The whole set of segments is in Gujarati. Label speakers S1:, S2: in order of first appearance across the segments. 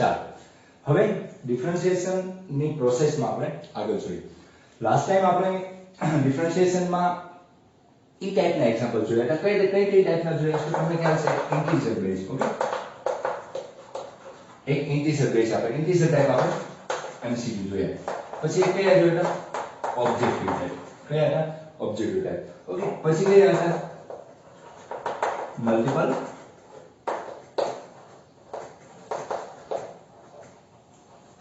S1: ચાલો હવે ડિફરન્શિએશન ની પ્રોસેસમાં આપણે આગળ જોઈએ. લાસ્ટ ટાઈમ આપણે ડિફરન્શિએશનમાં ઈ ટાઈપના એક્ઝામ્પલ જોયા હતા. કઈ ટાઈપના જોયા છે તમને ખ્યાલ છે? Integer base. ઓકે, એક ઇન્ટીજર બેઝ આપણે ઇન્ટીજર ટાઈપ આપણે એમસીક્યુ જોયા. પછી એક કયા જોયા હતા? Objective type. કયા હતા? Objective type. ઓકે, પછી કયા હતા? Multiple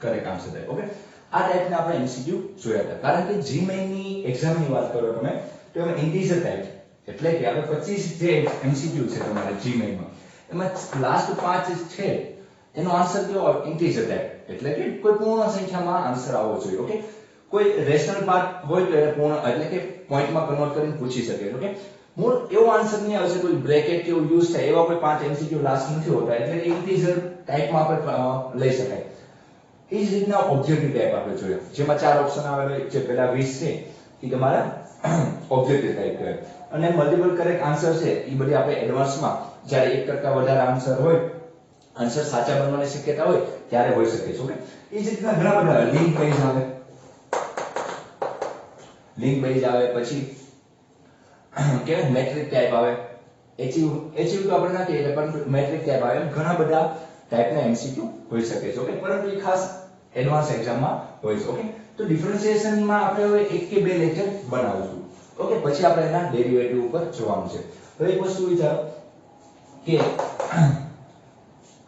S1: correct answer type. Okay, આ ટાઈપના આપણે એમસીક્યુ જોયા હતા. કારણ કે જીમેઇન ની એક્ઝામની વાત કરો તમે તો એમાં ઇન્ટીજર ટાઈપ એટલે કે આપણે 25 જે એમસીક્યુ છે તમારા જીમેઇન માં એમાં લાસ્ટ 5 છે એનો આન્સર કયો આવે? ઇન્ટીજર ટાઈપ એટલે કે કોઈ પૂર્ણ સંખ્યામાં આન્સર આવવો જોઈએ. ઓકે, કોઈ રેશનલ પાર્ટ હોય તો એને પૂર્ણ એટલે કે પોઈન્ટમાં કન્વર્ટ કરીને પૂછી શકે. ઓકે, મૂળ એવો આન્સર નહીં આવશે કોઈ બ્રેકેટ કે એવું યુઝ થાય એવા કોઈ 5 એમસીક્યુ લાસ્ટ નથી હોતા એટલે કે ઇન્ટીજર ટાઈપમાં આપણે લઈ શકાય. એ જ રીતના ઓબ્જેક્ટિવ ટાઈપ આપણે જોયા જેમાં 4 ઓપ્શન આવેલા જે પહેલા 20 છે એ તમારા ઓબ્જેક્ટિવ ટાઈપ કહેવાય. અને મલ્ટીપલ કરેક્ટ આન્સર છે એ બધી આપણે એડવાન્સમાં જ્યારે એક કરતા વધારે આન્સર હોય, આન્સર સાચા બનવાની શક્યતા હોય ત્યારે હોઈ શકે છે. ઓકે, એ જ રીતના ઘણા બધા લિંક બેઝ આવે, પછી કેવાય મેટ્રિક ટાઈપ આવે, એચયુ તો આપણે ના કહીએ પરંતુ મેટ્રિક ટાઈપ આવે. ઘણા બધા ટાઈપના એમસીક્યુ હોઈ શકે છે. ઓકે, પરંતુ એ ખાસ એડવાન્સ એક્ઝામમાં હોય છે. ઓકે, તો ડિફરન્શિએશનમાં આપણે હવે એક કે બે લેક્ચર બનાવીશું. ઓકે, પછી આપણે એના ડેરિવેટિવ ઉપર જોવાનું છે. હવે એક વસ્તુ વિચારો કે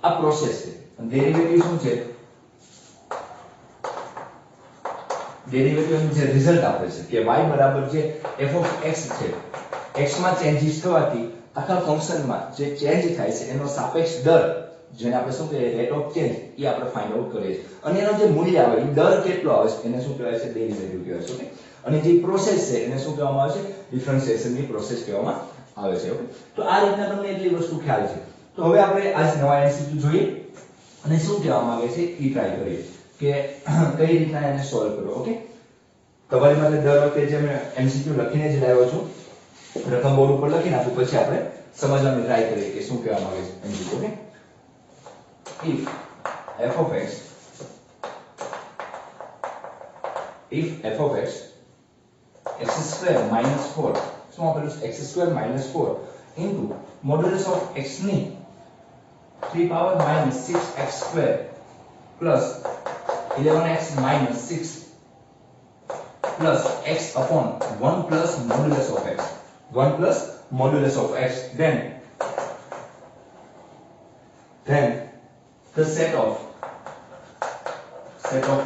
S1: આ પ્રોસેસ છે. ડેરિવેટિવ શું છે? ડેરિવેટિવ જે રિઝલ્ટ આપે છે કે y બરાબર જે f of x છે, x માં ચેન્જીસ થવાથી આખા ફંક્શનમાં જે ચેન્જ થાય છે એનો સાપેક્ષ દર જેને આપણે શું કહીએ રેટ ઓફ ચેન્જ એ આપણે ફાઇન્ડ આઉટ કરીએ છીએ. અને એનો જે મૂલ્ય આવે એ દર કેટલો આવે છે એને શું કહેવાય છે? ડેરિવેટિવ કહેવાય છે. ઓકે, અને જે પ્રોસેસ છે એને શું કહેવામાં આવે છે? ડિફરન્શિએશન ની પ્રોસેસ કહેવામાં આવે છે. ઓકે, તો આ રીતના તમને એટલી વસ્તુ ખ્યાલ છે. તો હવે આપણે આજ નવા એમસીક્યુ જોઈએ અને શું કહેવા માંગે છે એ ટ્રાય કરીએ કે કઈ રીતના એને સોલ્વ કરો. ઓકે, તમારી માટે દર વખતે જે મેં એમસીક્યુ લખીને જ લાવ્યો છું, પ્રથમ બોર્ડ ઉપર લખી નાખું પછી આપણે સમજવાની ટ્રાય કરીએ કે શું કહેવા માંગે છે MCQ. Okay, if f of x x square minus 4 શું આપેલું છે? x square minus 4 into modulus of x ની 3 power minus 6x square plus 11x minus 6 plus x upon 1 plus modulus of x, 1 plus modulus of x, then the set of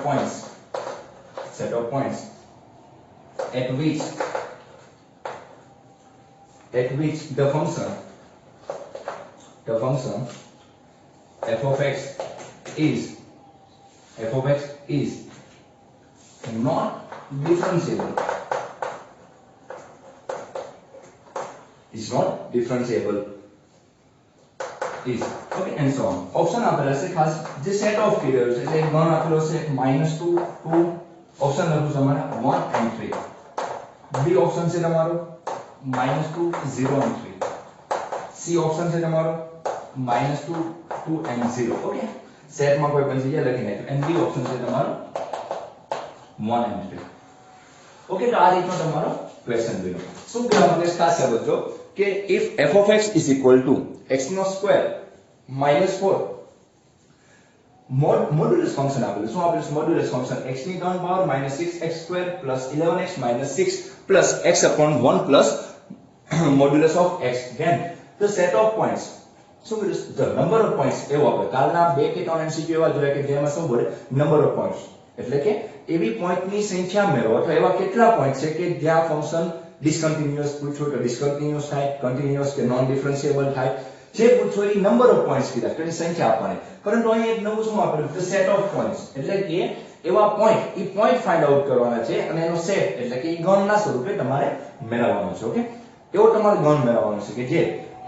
S1: points at which the function f of x is not differentiable is okay and so on. Option આપેલા છે ખાસ જે સેટ ઓફ કર્યો છે એટલે ગણ આપેલો છે -2 2 ઓપ્શન લખું તમારે 1 and 3. બી ઓપ્શન છે તમારો -2 0 and 3. સી ઓપ્શન છે તમારો -2 2 and 0. ઓકે, સેટ માં કોઈ પણ જગ્યાએ લખી નાખ્યું. એન્ડ બી ઓપ્શન છે તમારો 1 and 3. ઓકે, તો આ રીતનો તમારો ક્વેશ્ચન બન્યો. શું કહેવા માંગે છે ખાસ સમજો કે if f of x is equal to x નો સ્ક્વેર minus 4 મોડ્યુલસ ફંક્શન આપેલું શું આપેલું? મોડ્યુલસ ફંક્શન x ની 3 power -6x square plus 11x -6 plus x upon 1 plus modulus of x. then the set of points શું કીધું? the number of points એવો આપણે કાલના 2 કે 3 એમસીક્યુ એવા જોયા કે જેમાં શું બોલે નંબર ઓફ પોઈન્ટ્સ એટલે કે એવી પોઈન્ટની સંખ્યા મેળવો અથવા એવા કેટલા પોઈન્ટ છે કે જ્યાં ફંક્શન ડિસકન્ટિન્યુઅસ પૂછો તો ડિસકન્ટિન્યુઅસ થાય, કન્ટિન્યુઅસ કે નોન ડિફરન્શિયેબલ થાય. જે પૂછો એ નંબર ઓફ પોઈન્ટ્સ કીધા કે સંખ્યા આપવાની. પરંતુ અહીં એક નવું શું આપેલું? the set of points એટલે કે એવા પોઈન્ટ એ પોઈન્ટ ફાઇન્ડ આઉટ કરવાના છે અને એનો સેટ એટલે કે એ ગણના સ્વરૂપે તમારે મેળવવાનો છે. ઓકે, એવો તમારે ગણ મેળવવાનો છે કે જે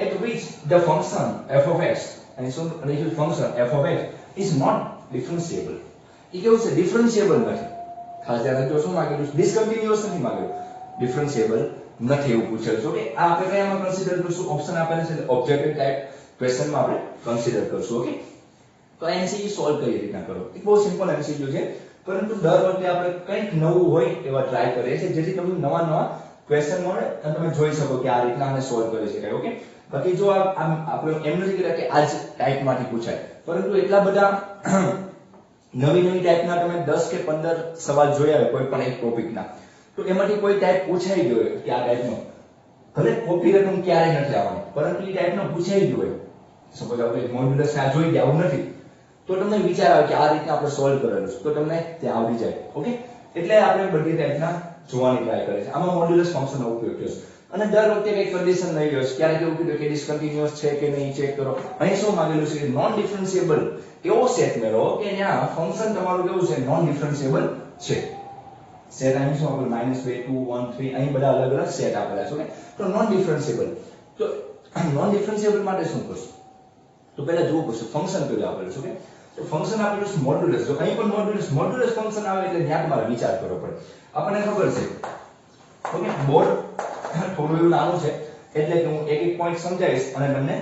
S1: at which the function f of x અને શું લખ્યું? Function f of x is not differentiable. એ કેવું છે? ડિફરન્શિયેબલ નથી. ખાસ ધ્યાન રાખજો શું માંગેલું? ડિસકન્ટિન્યુઅસ નથી માંગેલું, ડિફરન્શિયેબલ નથી એવું પૂછેલું છે. ઓકે, આ આપણે કયામાં કન્સિડર કરશું? ઓપ્શન આપેલા છે ઓબ્જેક્ટિવ ટાઈપ ક્વેશ્ચનમાં આપણે કન્સિડર કરશું. ઓકે, તો આ MCQ સોલ્વ કઈ રીતના કરો? એક બહુ સિમ્પલ MCQ છે, પરંતુ દર વખતે આપણે કંઈક નવું હોય એવા ટ્રાય કરીએ છીએ, જેથી તમને નવા નવા ક્વેશ્ચન મળે અને તમે જોઈ શકો કે આ રીતના અમે સોલ્વ કરી શકાય. ઓકે, બાકી જો આપણે એમ નથી કર્યા કે આ જ ટાઈપમાંથી પૂછાય, પરંતુ એટલા બધા નવી નવી ટાઈપના તમે 10 કે 15 સવાલ જોયા હોય કોઈ પણ એક ટોપિકના, તો એમાંથી કોઈ ટાઈપ પૂછાઈ ગયો હોય કે આ ટાઈપનો, ભલે કોપી રકમ ક્યારેય નથી આવવાની, પરંતુ એ ટાઈપનો પૂછાઈ ગયો હોય, સપોઝ આપણે મોડ્યુલસ આ જોઈ ગયા આવું નથી, તો તમને વિચાર આવે કે આ રીતના આપણે સોલ્વ કરેલું છે, તો તમને ત્યાં આવડી જાય. ઓકે, એટલે આપણે બધી ટાઈપના જોવાની ટ્રાય કરે છે. આમાં મોડ્યુલસ ફંક્શનનો ઉપયોગ થયો છે. અને દર વખતે કઈ કન્ડિશન લઈ ગયો છે, ક્યારેક એવું કીધું કે ડિસકન્ટિન્યુઅસ છે કે નહીં ચેક કરો. અહીં શું માંગેલું છે? નોન ડિફરન્શિયેબલ એવો સેટ મેળવો કે ત્યાં ફંક્શન તમારું કેવું છે? નોન ડિફરન્શિયેબલ છે. સેટ અહીં શું આપેલું? -2 2 1 3 અહીં બધા અલગ અલગ સેટ આપેલા છે. ઓકે, તો નોન ડિફરન્શિયેબલ, તો નોન ડિફરન્શિયેબલ માટે શું કરશું? તો પહેલા જોવું પડશે ફંક્શન કયું આપેલું છે. ઓકે, તો ફંક્શન આપેલું છે મોડ્યુલસ. જો અહીં પણ મોડ્યુલસ ફંક્શન આવે એટલે ત્યાં તમારે વિચાર કરવો પડે. આપણને ખબર છે ઓકે, બોર્ડ થોડું એવું નાનું છે એટલે કે હું એક એક પોઈન્ટ સમજાવીશ અને તમને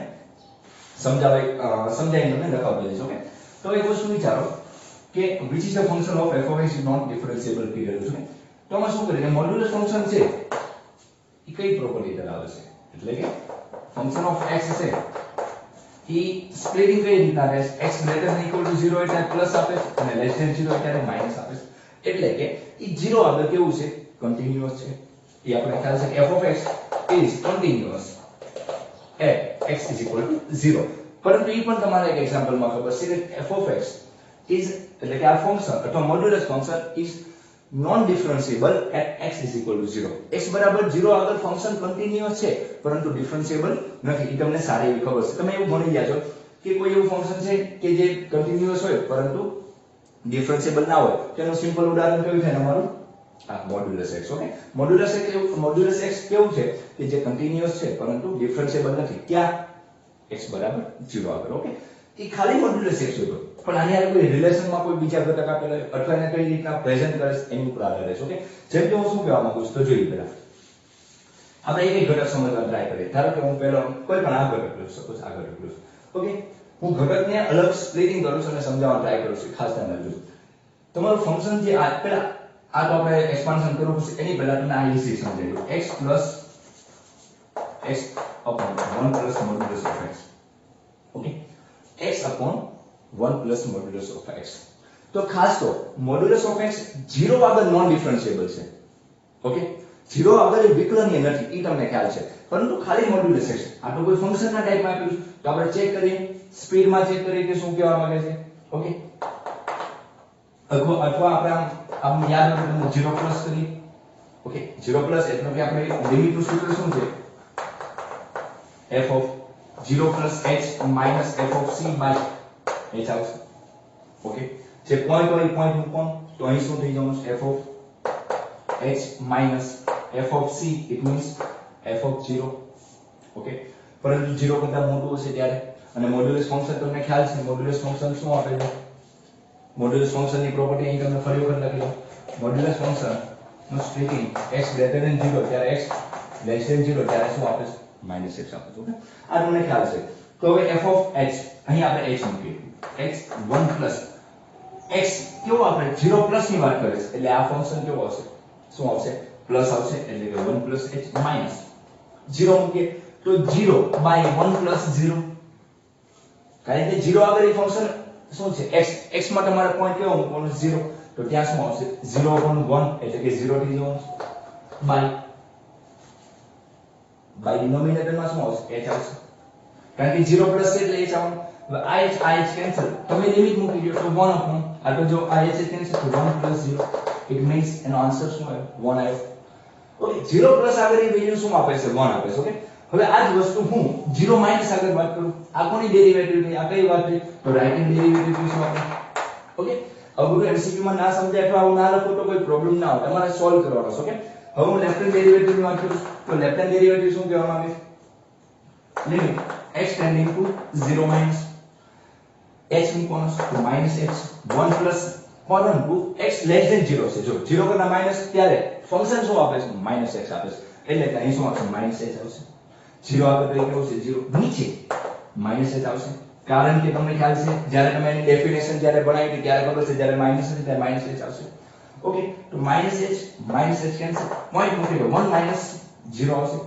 S1: સમજાવીને તમને લખાવી દઈશ. ઓકે, તો એક વસ્તુ વિચારો કે which is the function of f of x is not differentiable કીધેલું છે. તો આમાં શું કરીએ? મોડ્યુલસ ફંક્શન છે એ કઈ પ્રોપર્ટી ધરાવે છે? એટલે કે ફંક્શન ઓફ x છે એ સ્પ્લિટિંગ કઈ રીતના રહે? x greater than equal to 0 એટલે પ્લસ આપે છે અને લેસ ધેન 0 એટલે માઈનસ આપે છે. એટલે કે એ 0 આગળ કેવું છે? કન્ટીન્યુઅસ છે. એ આપણે ખ્યાલ છે કે f of x is continuous at x is equal to 0. પરંતુ એ પણ તમારે એક એક્ઝામ્પલમાં ખબર છે કે f of x is એટલે કે આ ફંક્શન અથવા modulus function is non differentiable at x is equal to 0. x બરાબર 0 આગળ ફંક્શન કન્ટીન્યુઅસ છે પરંતુ ડિફરન્શિયેબલ નથી. એ તમને સારી એવી ખબર છે. તમે એવું ભણી ગયા છો કે કોઈ એવું ફંક્શન છે કે જે કન્ટીન્યુઅસ હોય પરંતુ ડિફરન્શિયેબલ ના હોય. તેનું સિમ્પલ ઉદાહરણ કયું છે તમારું? આ modulus x. Okay, modulus x કેવું છે કે જે કન્ટીન્યુઅસ છે પરંતુ ડિફરન્શિયેબલ નથી. ક્યાં? x બરાબર 0 આગળ. ઓકે, એ ખાલી મોડ્યુલસ x હતો, પણ આની હારે કોઈ રિલેશનમાં કોઈ બીજા ઘટક આપેલા હોય અથવા એને કઈ રીતના પ્રેઝન્ટ કરે છે એની ઉપર આધાર રહેશે. ઓકે, જેમ કે હું શું કહેવા માંગુ છું તો જોઈએ પહેલા આપણે એક ઘટક સમજવા ટ્રાય કરીએ. ધારો કે હું પહેલો કોઈ પણ આ ઘટક લઉં, સપોઝ આ ઘટક લઉં. ઓકે, હું ઘટકને અલગ સ્પ્લિટિંગ કરું છું અને સમજાવવા ટ્રાય કરું છું. ખાસ ધ્યાન રાખજો. તમારું ફંક્શન જે આ પહેલા આ તો આપણે એક્સપાન્શન કરવું પડશે, એની પહેલા તમને આ ઇઝી સમજાવી દઉં. x upon 1 plus modulus of x. Okay, x upon 1 plus modulus of x. તો ખાસ તો modulus of x 0 આગળ નોન ડિફરન્શિયેબલ છે. ઓકે, 0 આગળ એ વિકલનીય નથી, એ તમને ખ્યાલ છે, પરંતુ ખાલી મોડ્યુલસ x. આ તો કોઈ ફંક્શનના ટાઈપમાં આપેલું છે, તો આપણે ચેક કરીએ, સ્પીડમાં ચેક કરીએ કે શું કહેવા માંગે છે. ઓકે, અથવા આપણે આમ યાદ રાખો 0 પ્લસ કરીએ. ઓકે, 0 પ્લસ એટલે કે આપણે લિમિટનું સૂત્ર શું છે? f of 0 plus h minus f of c by h આવશે. ઓકે, જે પોઈન્ટ હોય પોઈન્ટ મૂકો તો અહીં શું થઈ જવાનું છે? f of h minus f of c, it means f of 0. Okay, પરંતુ 0 કરતા મોટું હશે ત્યારે. અને મોડ્યુલસ ફંક્શન તમને ખ્યાલ છે, મોડ્યુલસ ફંક્શન શું આપે છે? મોડ્યુલસ ફંક્શનની પ્રોપર્ટી અહીં તમને ફરી વખત લખી દો. મોડ્યુલસ ફંક્શન નું સ્પ્લિટિંગ x greater than 0 ત્યારે x less than 0 ત્યારે શું આપે છે? -x આપે છે. ઓકે, આ તમને ખ્યાલ છે. તો હવે f of h અહીં આપણે h મૂકીએ. x 1 plus x કેવો આપણે 0 પ્લસ ની વાત કરે છે એટલે આ ફંક્શન કેવો આવશે? શું આવશે? પ્લસ આવશે. એટલે કે 1 plus h minus 0 મૂકીએ તો 0 by 1 plus 0. કારણ કે 0 આગળ એ ફંક્શન શું છે? x માં તમારે પોઈન્ટ કેવો મૂકવાનો? 0. તો ત્યાં શું આવશે? 0 upon 1 એટલે કે 0 થઈ જવાનું by ડિનોમિનેટરમાં શું આવશે? h આવશે. કારણ કે 0 પ્લસ છે એટલે h આવવાનું. હવે આ h કેન્સલ, તમે લિમિટ મૂકી દો તો 1 upon આ તો જો આ h કેન્સલ તો 1 plus 0, it means એનો આન્સર શું આવ્યો? 1 આવ્યો. ઓકે, 0 પ્લસ આગળ એ વેલ્યુ શું આપે છે? 1 આપે છે. ઓકે, હવે આ જ વસ્તુ હું 0 માઈનસ આગળ વાત કરું, આ કોની ડેરિવેટિવ થઈ? આ કઈ વાત થઈ? તો રાઈટ હેન્ડ ડેરિવેટિવ શું આપે? ઓકે, અગર MCQ માં ના સમજાય અથવા હું ના લખું તો કોઈ પ્રોબ્લેમ ના હોય, તમારે સોલ્વ કરવાનો છે. ઓકે, હવે હું લેફ્ટ હેન્ડ ડેરિવેટિવ ની વાત કરું તો લેફ્ટ હેન્ડ ડેરિવેટિવ શું કહેવા માંગે છે? Limit x tending to 0 minus h મૂકવાનો તો -x 1 પ્લસ પરંતુ x લેસ ધેન 0 છે. જો 0 કરતા માઈનસ ત્યારે ફંક્શન શું આપે છે? -x આપે છે. એટલે કે અહીં શું આવશે? -h આવશે. 0 આગળ કઈ કેવું છે? 0 નીચે -h આવશે. કારણ કે તમને ખ્યાલ છે જ્યારે તમે એની ડેફિનેશન જ્યારે બનાવી હતી ત્યારે ખબર છે જ્યારે માઈનસ હશે ત્યારે માઈનસ h આવશે. ઓકે, તો માઈનસ h કેન્સલ, પોઈન્ટ મૂકી દો, 1 માઈનસ 0 આવશે,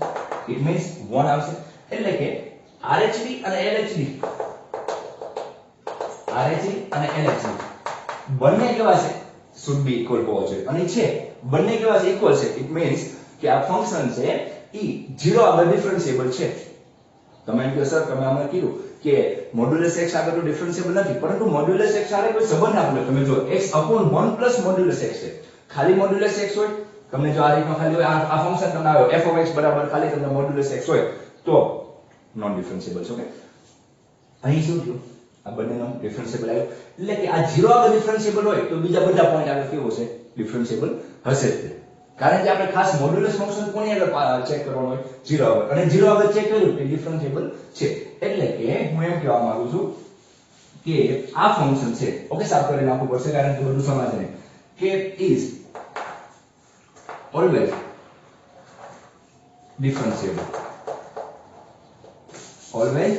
S1: ઇટ મીન્સ 1 આવશે. એટલે કે RHD અને LHD બંને કેવા છે? should be equal હોવો જોઈએ. અને છે બંને કેવા છે? equal છે. ઇટ મીન્સ કે આ ફંક્શન છે ઈ 0 આગળ ડિફરન્શિયેબલ છે. તમે એમ કહો સર તમે અમને કીધું કે મોડ્યુલસ x આગળ તો ડિફરન્શિયેબલ નથી, પરંતુ મોડ્યુલસ x સાથે કોઈ સંબંધ આપેલો. તમે જો x upon 1 plus modulus x છે. ખાલી મોડ્યુલસ x હોય, તમને જો આ રીતનો ખાલી હોય, આ ફંક્શન તમને આવ્યો f of x બરાબર ખાલી તમને મોડ્યુલસ x હોય તો નોન ડિફરન્શિયેબલ છે. ઓકે, અહીં શું થયું? આ બંનેનો ડિફરન્શિયેબલ આવ્યો. એટલે કે આ 0 આગળ ડિફરન્શિયેબલ હોય તો બીજા બધા પોઈન્ટ આગળ કેવો છે? ડિફરન્શિયેબલ હશે જ. કારણ કે આપણે ખાસ મોડ્યુલસ ફંક્શન કોની આગળ ચેક કરવાનું હોય? 0 આગળ. અને 0 આગળ ચેક કર્યું કે ડિફરન્શિયેબલ છે. એટલે કે હું એમ કહેવા માંગુ છું કે આ ફંક્શન છે, ઓકે, સાફ કરી નાખવું પડશે કારણ કે બધું સમાજ નહીં, કે is always differentiable. Always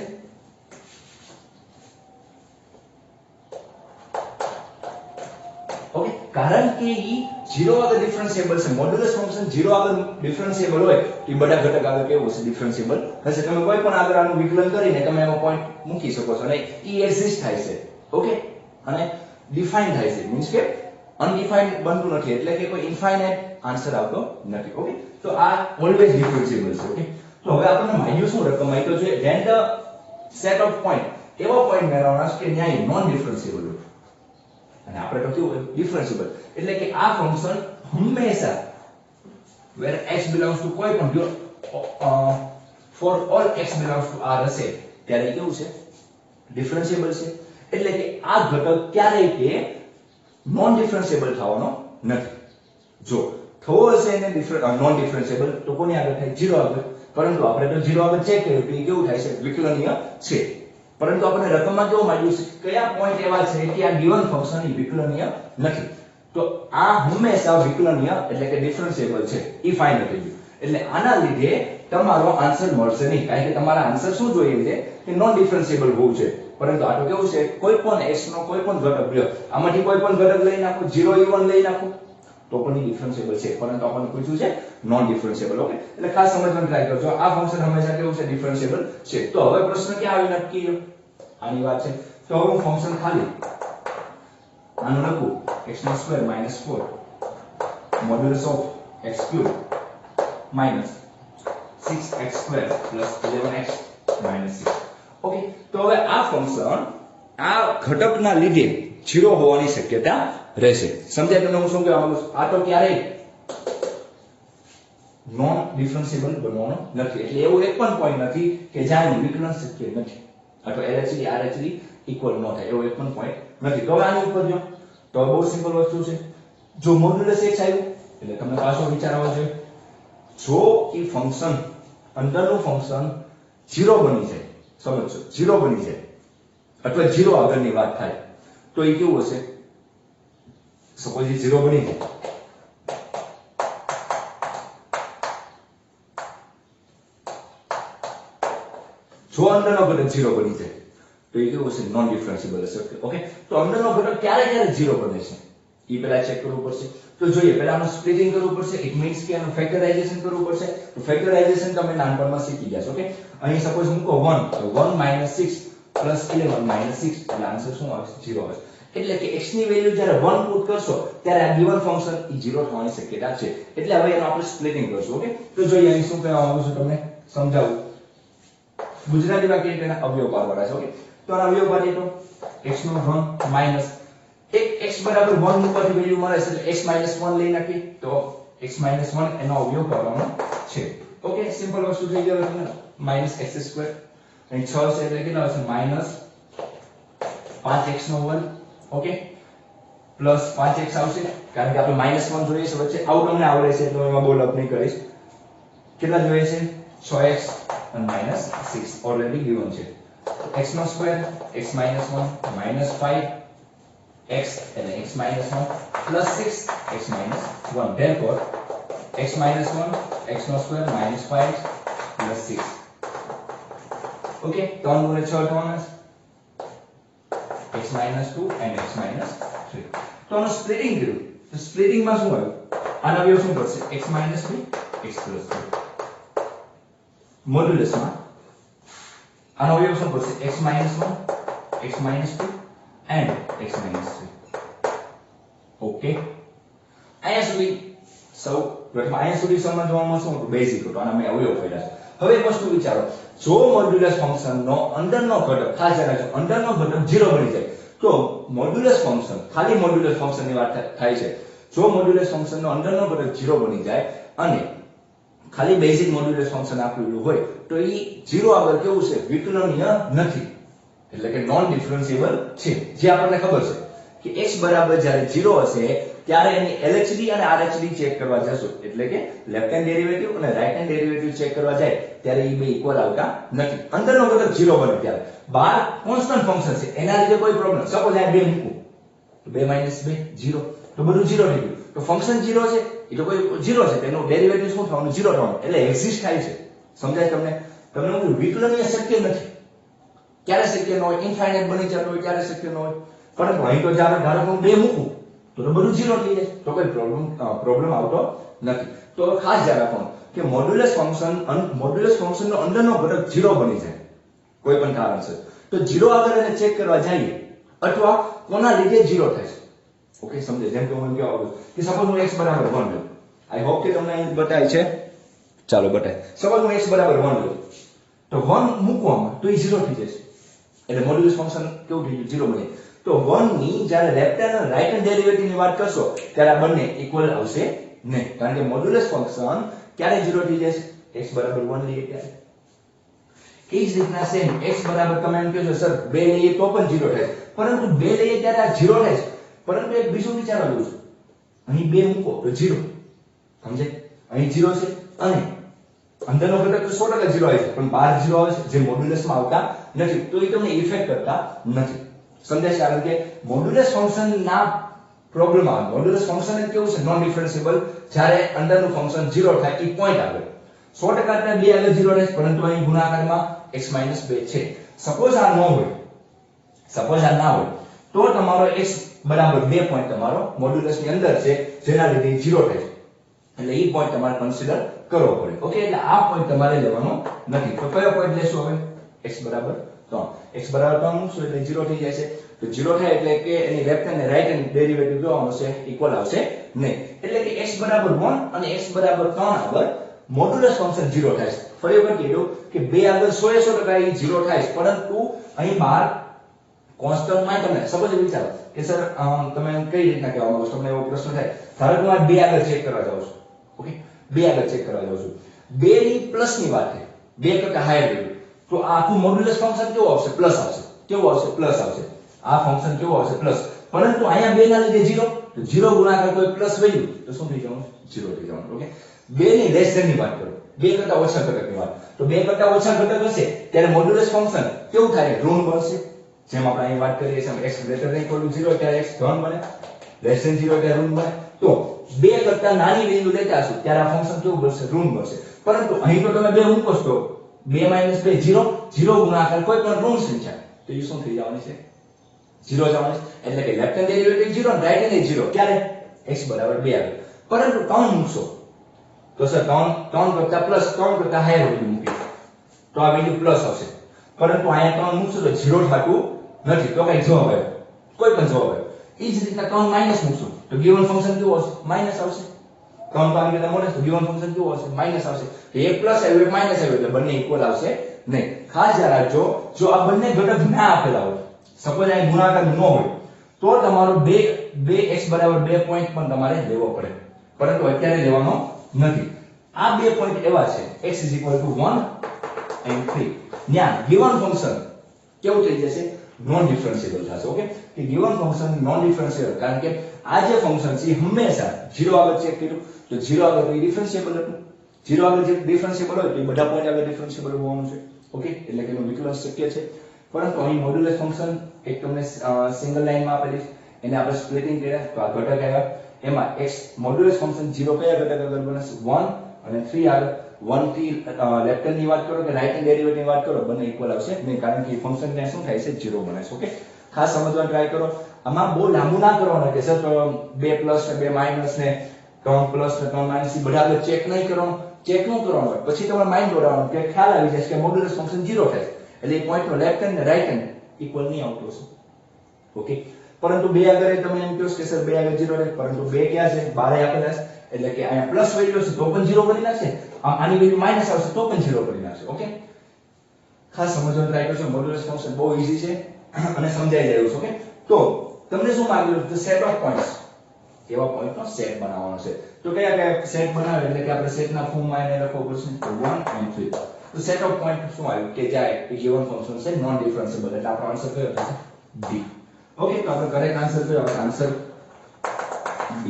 S1: okay, કારણ કે ઈ 0 આગળ ડિફરન્શિયેબલ છે. મોડ્યુલસ ફંક્શન 0 આગળ ડિફરન્શિયેબલ હોય તો બધા ઘટક આગળ કેવું છે? ડિફરન્શિયેબલ હશે. તમે કોઈ પણ આગળ આનું વિકલન કરીને તમે એમાં પોઈન્ટ મૂકી શકો છો અને ઈ એક્ઝિસ્ટ થાય છે. ઓકે, અને ડિફાઇન થાય છે, મીન્સ કે અનડિફાઇન્ડ બનતું નથી, એટલે કે કોઈ ઇન્ફાઇનાઇટ આન્સર આવતો નથી. ઓકે, તો આ ઓલવેઝ ડિફરન્શિયેબલ છે. ઓકે, તો હવે આપણને માગ્યું શું? રકમ માગ્યો છે then the set of point, એવા પોઈન્ટ મેળવવાના છે કે ન્યાય નોન ડિફરન્શિયેબલ હોય. અને આપણે તો કેવું ડિફરન્શિયેબલ, એટલે કે આ ફંક્શન હંમેશા where x belongs to કોઈ પણ for all x belongs to r હશે ત્યારે કેવું છે? ડિફરન્શિયેબલ છે. એટલે કે આ ઘટક ક્યારેય કે નોન ડિફરન્શિયેબલ થવાનો નથી. જો થવો હશે એને નોન ડિફરન્શિયેબલ તો કોની આગળ થાય? 0 આગળ. પરંતુ આપણે તો 0 આગળ ચેક કર્યું તો એ કેવું થાય છે? વિકલનીય છે. પરંતુ આપણે રકમમાં કેવું માંગ્યું છે? કયા પોઈન્ટ એવા છે કે આ ગિવન ફંક્શન વિકલનીય નથી? તો આ હંમેશા વિકલનીય એટલે કે ડિફરન્શિયેબલ છે. ઈ ફાઇનલ થઈ ગયું. એટલે આના લીધે તમારો આન્સર મળશે નહીં, કારણ કે તમારા આન્સર શું જોઈએ છે? કે નોન ડિફરન્શિયેબલ હોવું છે. પરંતુ આ તો કેવું છે? કોઈ પણ x નો કોઈ પણ ઘટક લ્યો, આમાંથી કોઈ પણ ઘટક લઈ નાખો, 0 e1 લઈ નાખો તો પણ ડિફરન્શિયેબલ છે. પરંતુ આપણને પૂછ્યું છે નોન ડિફરન્શિયેબલ. ઓકે, એટલે ખાસ સમજવાનું ટ્રાય કરજો. આ ફંક્શન હંમેશા કેવું છે? ડિફરન્શિયેબલ છે. તો હવે પ્રશ્ન ક્યાં આવી નક્કી કર્યો? આની વાત છે. તો હવે હું ફંક્શન ખાલી આનું લખું x² - 4 modulus of x³ minus 6x² plus 11x minus 6. Okay, તો હવે આ ફંક્શન આ ઘટકના લીધે 0 હોવાની શક્યતા રહેશે. સમજાય તમને હું શું કહેવા માંગુ છું? આ તો ક્યારેય નોન ડિફરન્શિયેબલ બનવાનો નથી. એટલે એવું એક પણ પોઈન્ટ નથી કે જ્યાં વિકલન શક્ય નથી અથવા LHD RHD ઇક્વલ ન થાય, એવો એક પણ પોઈન્ટ નથી. તો હવે આની ઉપર જો તો બહુ સિમ્પલ વસ્તુ છે. જો મોડ્યુલસ x આવ્યું એટલે તમને પાછો વિચાર આવવો જોઈએ. જો ઈ ફંક્શન અંદરનું ફંક્શન 0 બની જાય, સમજો 0 બની જાય અથવા 0 આગળની વાત થાય તો એ કેવું હશે? સપોઝ એ 0 બની જાય, જો અંદરનો ઘટક 0 બની જાય તો એ કેવું હશે? નોન ડિફરન્શિયેબલ હશે. ઓકે, તો અંદરનો ઘટક ક્યારે 0 બને છે એ પહેલા ચેક કરવું પડશે. તો જોઈએ, પહેલા આનું સ્પ્લિટિંગ કરવું પડશે. ઇટ મીન્સ કે આનું ફેક્ટરાઇઝેશન કરવું પડશે. તો ફેક્ટરાઇઝેશન તમે નાનપણમાં શીખી ગયા છો. ઓકે, અહીં સપોઝ મૂકો 1 તો 1 - 6 + 11 - 6 એટલે આન્સર શું આવશે? 0 આવશે. એટલે કે x ની વેલ્યુ જ્યારે 1 પુટ કરશો ત્યારે આ ગિવન ફંક્શન એ 0 થવાની શક્યતા છે. એટલે હવે એનું આપણે સ્પ્લિટિંગ કરશું. ઓકે, તો જોઈએ અહીં શું કહેવા માંગુ છું તમને સમજાવું. ગુજરાતીમાં કે તેના અવયવ પાડવાના છે. ઓકે, તો આના અવયવ પાડીએ તો x નો 1 માઈનસ એક x બરાબર 1 ઉપરથી વેલ્યુ મળે છે એટલે x - 1 લઈ નાખી તો x - 1 એનો અવયવ કરવાનો છે. ઓકે, સિમ્પલ વસ્તુ થઈ ગઈ. તમને -x² અહીં 6 છે એટલે કેટલા આવશે? -5x નો વર્ગ. ઓકે, પ્લસ 5x આવશે કારણ કે આપણે -1 જોઈએ છે વચ્ચે. આવું તમને આવડે છે એટલે એમાં બહુ લપ નહીં કરીશ. કેટલા જોઈએ છે? 6x અને -6 ઓલરેડી ગિવન છે. x નો સ્ક્વેર x - 1 -5 x એટલે x - 1 plus 6 x - 1. Therefore x - 1 x નો સ્ક્વેર -5 plus 6. ઓકે, 3 × 6 થવાના. x minus 2 and x minus 3. તો આનું સ્પ્લિટિંગ કર્યું તો સ્પ્લિટિંગમાં શું આવ્યું આનો અવયવ શું પડશે x minus 2 x plus 3 મોડ્યુલસમાં આનો અવયવ શું પડશે x minus 1 x minus 2 and x minus 3. Okay અહીંયા સુધી સૌ પ્રથમ અહીંયા સુધી સમજવામાં શું હતું બેઝિક હતું આના મેં અવયવ પડ્યા છે હવે એક વસ્તુ વિચારો જો મોડ્યુલસ ફંક્શનનો અંદરનો ઘટક ખાસ યાદ રાખજો અંદરનો ઘટક 0 બની જાય તો મોડ્યુલસ ફંક્શન ખાલી મોડ્યુલસ ફંક્શનની વાત થાય છે જો મોડ્યુલસ ફંક્શનનો અંદરનો ઘટક 0 બની જાય અને ખાલી બેઝિક મોડ્યુલસ ફંક્શન આપેલું હોય તો ઈ 0 આગળ કેવું છે વિકલનીય નથી એટલે કે નોન ડિફરન્શિયેબલ છે જે આપણને ખબર છે કે x બરાબર જ્યારે 0 હશે ત્યારે એની LHD અને RHD ચેક કરવા જશો એટલે કે લેફ્ટ હેન્ડ ડેરિવેટિવ અને રાઈટ હેન્ડ ડેરિવેટિવ ચેક કરવા જાય ત્યારે ઈ બે ઇક્વલ આવતા નથી અંદરનો ઘટક 0 બને ત્યારે બહાર કોન્સ્ટન્ટ ફંક્શન છે એના લીધે કોઈ પ્રોબ્લેમ સપોઝ આ 2 મૂકું તો 2 2 0 તો બધું 0 થઈ ગયું તો ફંક્શન 0 છે એ તો કોઈ 0 છે તેનો ડેરિવેટિવ શું થવાનું 0 થવાનું એટલે એક્ઝિસ્ટ થાય છે સમજાય તમને તમને હું વિકલનીય શક્ય નથી ક્યારે શક્ય ન હોય ઇન્ફાઇનાઇટ બની જતો હોય ત્યારે શક્ય ન હોય પરંતુ અહીં તો જ્યારે ધારો કે હું 2 મૂકું તો બધું 0 થઈ જાય તો કોઈ પ્રોબ્લેમ આવતો નથી તો ખાસ ધ્યાન રાખવાનું કે મોડ્યુલસ ફંક્શનનો અંદરનો ઘટક 0 બની જાય કોઈ પણ કારણસર તો 0 આગળ એને ચેક કરવા જઈએ અથવા કોના લીધે 0 થાય છે ઓકે સમજે જેમ કે હું કહેવા માંગુ કે સપોઝ હું x બરાબર 1 લઉં આઈ હોપ કે તમને અહીં બતાય છે ચાલો બતાય સપોઝ હું x બરાબર 1 લઉં તો 1 મૂકવામાં તો એ 0 થઈ જશે એટલે મોડ્યુલસ ફંક્શન કેવું થઈ ગયું 0 બને તો 1 ની જ્યારે લેફ્ટ હેન્ડ અને રાઈટ હેન્ડ ડેરિવેટિવ ની વાત કરશો ત્યારે આ બંને ઇક્વલ આવશે નહીં કારણ કે મોડ્યુલસ ફંક્શન ક્યારે 0 થઈ જશે x બરાબર 1 લઈએ ત્યારે એ જ રીતના સેમ x બરાબર તમે એમ કહો છો સર 2 લઈએ તો પણ 0 થાય પરંતુ 2 લઈએ ત્યારે આ 0 થાય પરંતુ એક બીજું વિચારવા દઉં છું અહીં 2 મૂકો તો 0 સમજે અહીં 0 છે અને અંદરનો ઘટક તો 100% 0 આવે છે પણ બહાર 0 આવે છે જે મોડ્યુલસમાં આવતા નથી તો એ તમને ઇફેક્ટ કરતા નથી સમજાય છે કારણ કે મોડ્યુલસ ફંક્શનના પ્રોબ્લેમ આવે મોડ્યુલસ ફંક્શન એ કેવું છે નોન ડિફરન્શિયેબલ જ્યારે અંદરનું ફંક્શન 0 થાય એ પોઈન્ટ આવે 100% ના 2 આગળ 0 રહે પરંતુ અહીં ગુણાકારમાં x 2 છે સપોઝ આ ન હોય સપોઝ આ ના હોય તો તમારો x બરાબર 2 પોઈન્ટ તમારો મોડ્યુલસની અંદર છે જેના લીધે 0 થાય એટલે એ પોઈન્ટ તમારે કન્સિડર કરવો પડે ઓકે એટલે આ પોઈન્ટ તમારે લેવાનો નથી તો કયો પોઈન્ટ લેશો હવે x બરાબર 3 x બરાબર 3 મૂકશો એટલે 0 થઈ જશે તો 0 થાય એટલે કે એની લેફ્ટ હેન્ડ અને રાઈટ હેન્ડ ડેરિવેટિવ કેવો આવશે ઇક્વલ આવશે નહીં એટલે કે x બરાબર 1 અને x બરાબર 3 આગળ મોડ્યુલસ ફંક્શન 0 થાય છે ફરી વખત કીધું કે 2 આગળ 100% એ 0 થાય છે પરંતુ અહીં બહાર કોન્સ્ટન્ટ માં તમે સપોઝ વિચારો કે સર તમે કઈ રીતના કહેવા માંગો છો તમને એવો પ્રશ્ન થાય ધારો કે હું 2 આગળ ચેક કરવા જાઉં છું ઓકે 2 આગળ ચેક કરવા જાઉં છું 2 ની પ્લસ ની વાત છે 2 કરતા હાયર વેલ્યુ તો આ આખું મોડ્યુલસ ફંક્શન કેવું આવશે પ્લસ આવશે કેવું આવશે પ્લસ આવશે આ ફંક્શન કેવું આવશે પ્લસ પરંતુ અહીંયા 2 ના લીધે 0 તો 0 ગુણાકાર કોઈ પ્લસ વેલ્યુ તો શું થઈ જવાનું 0 થઈ જવાનું ઓકે 2 ની લેસ ધેન ની વાત કરો 2 કરતા ઓછા ઘટકની વાત તો 2 કરતા ઓછા ઘટક હશે ત્યારે મોડ્યુલસ ફંક્શન કેવું થાય ઋણ બનશે જેમ આપણે અહીં વાત કરીએ છીએ x greater than equal to 0 ત્યારે x ધન બને લેસ ધેન 0 ત્યારે ઋણ બને તો 2 કરતા નાની વેલ્યુ લેતા હશો ત્યારે આ ફંક્શન કેવું બનશે ઋણ બનશે પરંતુ અહીં તો તમે 2 મૂકો છો 2 2 0 0 ગુણાકાર કોઈ પણ ઋણ સંખ્યા તો એ શું થઈ જવાની છે 0 જવાની એટલે કે લેફ્ટ હેન્ડ ડેરિવેટિવ 0 અને રાઈટ હેન્ડ 0 ક્યારે x બરાબર 2 આવે પરંતુ 3 મૂકશો તો સર 3 કરતા પ્લસ 3 કરતા હાયર વેલ્યુ મૂકી તો આ વેલ્યુ પ્લસ આવશે પરંતુ અહીંયા 3 મૂકશો તો 0 થતું નથી તો કઈ જવાબ આવે કોઈ પણ જવાબ આવે એ જ રીતે 3 માઈનસ મૂકશો તો ગિવન ફંક્શન કેવું આવશે માઈનસ આવશે 3 તો આની કરતા મોટો તો ગિવન ફંક્શન કેવું આવશે માઈનસ આવશે તો એક પ્લસ આવ્યું એક માઈનસ આવ્યું એટલે બંને ઇક્વલ આવશે નહીં ખાસ યાદ રાખજો જો આ બંને ઘટક ના આપેલા હોય સપોઝ અહીં ગુણાકાર ન હોય તો તમારો 2x બરાબર 2 પોઈન્ટ પણ તમારે લેવો પડે પરંતુ અત્યારે લેવાનો નથી આ બે પોઈન્ટ એવા છે x 1 and 3 ત્યાં ગિવન ફંક્શન કેવું થઈ જશે નોન ડિફરન્શિયેબલ થશે ઓકે કે ગિવન ફંક્શન નોન ડિફરન્શિયેબલ કારણ કે આ જે ફંક્શન છે હંમેશા 0 આગળ ચેક કર્યું તો 0 આગળ તો ડિફરન્શિયેબલ હતું 0 આગળ જે ડિફરન્શિયેબલ હોય તો બધા પોઈન્ટ આગળ ડિફરન્શિયેબલ હોવાનું છે ઓકે એટલે કે એનું વિકલન શક્ય છે પરંતુ અહીં મોડ્યુલસ ફંક્શન એક તમને સિંગલ લાઈનમાં આપેલી છે એને આપણે સ્પ્લિટિંગ કર્યા તો આ ઘટક આવ્યા એમાં x મોડ્યુલસ ફંક્શન 0 કયા ઘટક આગળ બનશે 1 અને 3 આગળ 1 થી લેફ્ટ હેન્ડ ની વાત કરો કે રાઈટ હેન્ડ ડેરિવેટિવ ની વાત કરો બંને ઇક્વલ આવશે નહીં કારણ કે ફંક્શન ને શું થાય છે 0 બને છે ઓકે ખાસ સમજવા ટ્રાય કરો. આમાં બહુ લાંબુ ના કરવાનું કે સર 2 પ્લસ ને 2 માઇનસ ને 3 પ્લસ ને 3 માઇનસ એ બધા આપણે ચેક નહીં કરવાનું. ચેક ન કરવાનું હોય પછી તમારે માઇન્ડ દોડાવવાનું કે ખ્યાલ આવી જશે કે મોડ્યુલસ ફંક્શન 0 થાય એટલે એ પોઈન્ટનો લેફ્ટ હેન્ડ ને રાઈટ હેન્ડ ઇક્વલ નહીં આવતું હશે. ઓકે, પરંતુ 2 આગળ તમે એમ કહો કે સર 2 આગળ 0 રહે, પરંતુ 2 ક્યાં છે? 12 આપેલા છે એટલે કે અહીંયા પ્લસ વેલ્યુ છે તો પણ 0 કરી નાખશે, આની વેલ્યુ માઈનસ આવશે તો પણ 0 કરી નાખશે. ઓકે, ખાસ સમજવાનું ટ્રાય કરજો. મોડ્યુલસ ફંક્શન બહુ ઈઝી છે અને સમજાઈ જાય છે. ઓકે, તો તમને શું માંગ્યું? ધ સેટ ઓફ પોઈન્ટ્સ, એવા પોઈન્ટનો સેટ બનાવવાનો છે. તો કયા કયા સેટ બનાવે એટલે કે આપણે સેટના ફોર્મમાં એને લખવું પડશે 1 and 3. તો સેટ ઓફ પોઈન્ટ શું આવ્યું કે જાય એ ગિવન ફંક્શન છે નોન ડિફરન્સિબલ એટલે આપણો આન્સર કયો થશે? D. ઓકે, તો આપણે કરેક્ટ આન્સર કયો આવે? Answer D.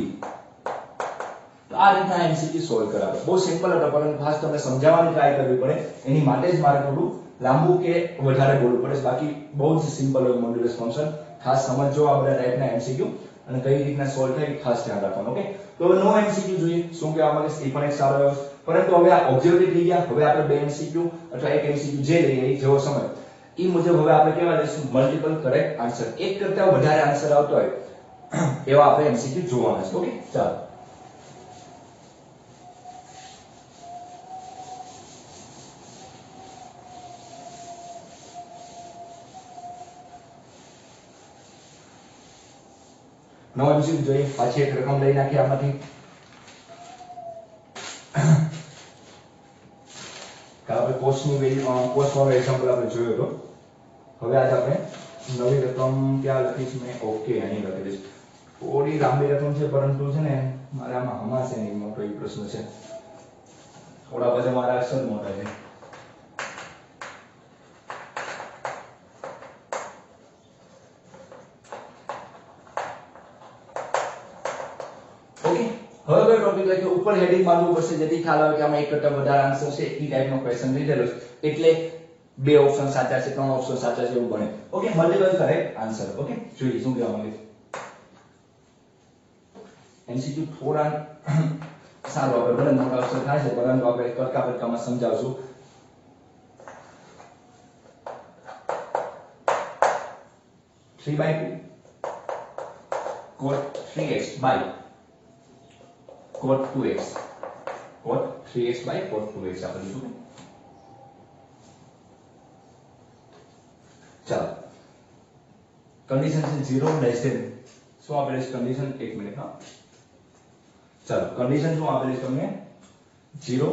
S1: તો આ રીતના MCQ સોલ્વ કરાવે. બહુ સિમ્પલ હતો પરંતુ ખાસ તમને સમજાવવાની ટ્રાય કરવી પડે એની માટે જ મારે થોડું લાંબુ કે વધારે બોલવું પડે. બાકી બહુ જ સિમ્પલ હોય મોડ્યુલસ ફંક્શન. ખાસ સમજો આ બધા ટાઈપના MCQ અને કઈ રીતના સોલ્વ થાય ખાસ ધ્યાન રાખવાનું. ઓકે, તો હવે નો MCQ જોઈએ શું કહેવા માંગે છે એ પણ એક સારો એવો, પરંતુ હવે આ ઓબ્જેક્ટિવ થઈ ગયા. હવે આપણે 2 MCQ અથવા એક MCQ જે લઈએ એ જેવો સમય એ મુજબ હવે આપણે કેવા લઈશું? Multiple correct answer. એક કરતા વધારે આન્સર આવતો હોય એવા આપણે MCQ જોવાના છે. ઓકે, ચાલો. નો MCQ જોઈએ. પાછી એક રકમ લઈ નાખીએ આમાંથી. આપણે કોસ્ટની વેલ્યુ કોસ્ટ વાળો એક્ઝામ્પલ આપણે જોયો હતો. હવે આજે આપણે નવી રકમ ક્યાં લખીશ મેં? ઓકે, અહીં લખી દઈશ. થોડી લાંબી રકમ છે પરંતુ છે ને મારે આમાં હમાશે નહીં, મોટો એ પ્રશ્ન છે. થોડા બધા મારા અક્ષર મોટા છે. ઓકે, હવે કોઈ ટોપિક લખ્યો ઉપર હેડિંગ બાંધવું પડશે જેથી ખ્યાલ આવે કે આમાં એક કરતા વધારે આન્સર છે. એ ટાઈપનો ક્વેશ્ચન લીધેલો છે એટલે 2 ઓપ્શન સાચા છે, 3 ઓપ્શન સાચા છે એવું બને. Okay, multiple correct answer. Okay, જોઈએ શું કહેવા માંગે છે. MCQ થોડા સારું આપણે ભલે મોટા અક્ષર થાય છે પરંતુ આપણે કટકા કટકામાં સમજાવશું. Three by 2 cot 3x by cot 2x cot 3x by cot 2x આપણે લીધું. ચાલો, કન્ડિશન છે 0 લેસ ધેન શું આપેલી છે કન્ડિશન? 1 મિનિટ. હા, ચાલો, કન્ડિશન શું આપેલી છે તમને? 0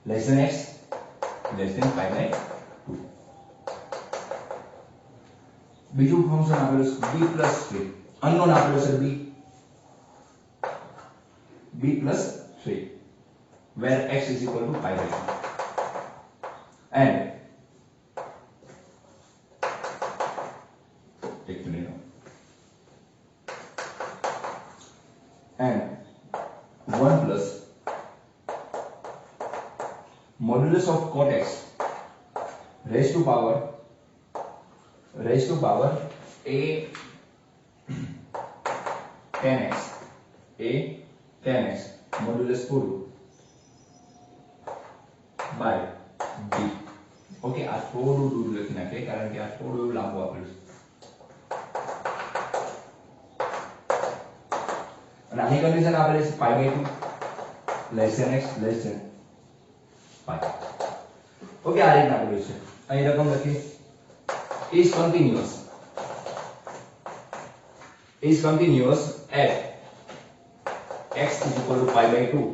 S1: less than x less than 5/2. બીજું ફંક્શન આપેલું છે b + 3. અનનોન આપેલું છે b + 3 where x = 5/2 and एक minute and 1 plus modulus of cot x raised to power a 10x modulus પૂરું by b. ઓકે, આ થોડું દૂર લખી નાખે કારણ કે આ થોડું એવું લાંબુ આપેલું છે. અને આની કન્ડિશન આપેલી છે 5/2 less than x less than 5. Okay, આ રીતના આપેલું છે. અહીં રકમ લખી is continuous at x = 5/2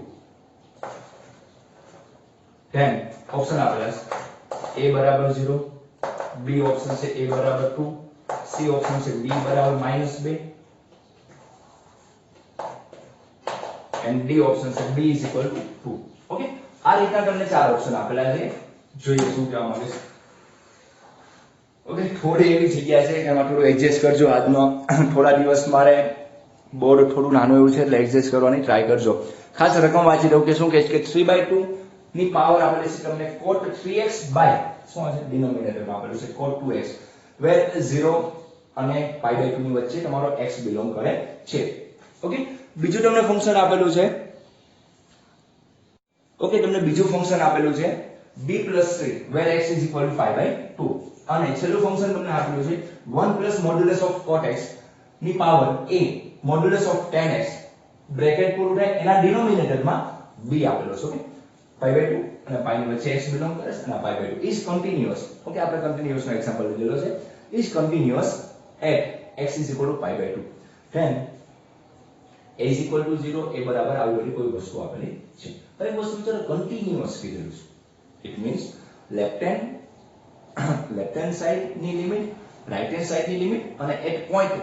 S1: then option આપેલા છે a બરાબર 0, b ઓપ્શન છે a બરાબર 2, c ઓપ્શન છે b બરાબર -2 and d ઓપ્શન છે b = 2. ઓકે, આ રીતના તમને 4 ઓપ્શન આપેલા છે. જોઈએ શું કહેવા માંગે છે. ઓકે, થોડી એવી જગ્યા છે કે એમાં થોડું એડજસ્ટ કરજો. આજનો થોડા દિવસ મારે બોર્ડ થોડું નાનું એવું છે એટલે એડજસ્ટ કરવાની ટ્રાય કરજો. ખાસ રકમ વાંચી દઉં કે શું કહે છે કે 3/2 ની પાવર આપેલી છે તમને cot 3x by શું છે ડિનોમિનેટરમાં આપેલું છે cot 2x where 0 અને π/2 ની વચ્ચે તમારો x બિલોંગ કરે છે. ઓકે, બીજું તમને ફંક્શન આપેલું છે. ઓકે, તમને બીજું ફંક્શન આપેલું છે b + 3 where x = 5/2. અને છેલ્લું ફંક્શન તમને આપેલું છે 1 plus modulus of cot x ની power a modulus of tan x bracket પૂરું થાય એના ડિનોમિનેટરમાં b આપેલો છે. ઓકે, પાઈ બાય 2 અને પાઈ ની વચ્ચે x બિલોંગ કરે છે અને pi by 2 is continuous. Okay, આપણે કન્ટીન્યુઅસ નો એક્ઝામ્પલ લીધેલો છે. Is continuous at x is equal to pi by 2 then a is equal to 0 એ બરાબર આવી બધી કોઈ વસ્તુ આપેલી છે. હવે વસ્તુ વિચારો કન્ટીન્યુઅસ કીધેલું છે. It means left hand side ની લિમિટ, રાઈટ હેન્ડ સાઈડ ની લિમિટ અને એટ પોઈન્ટ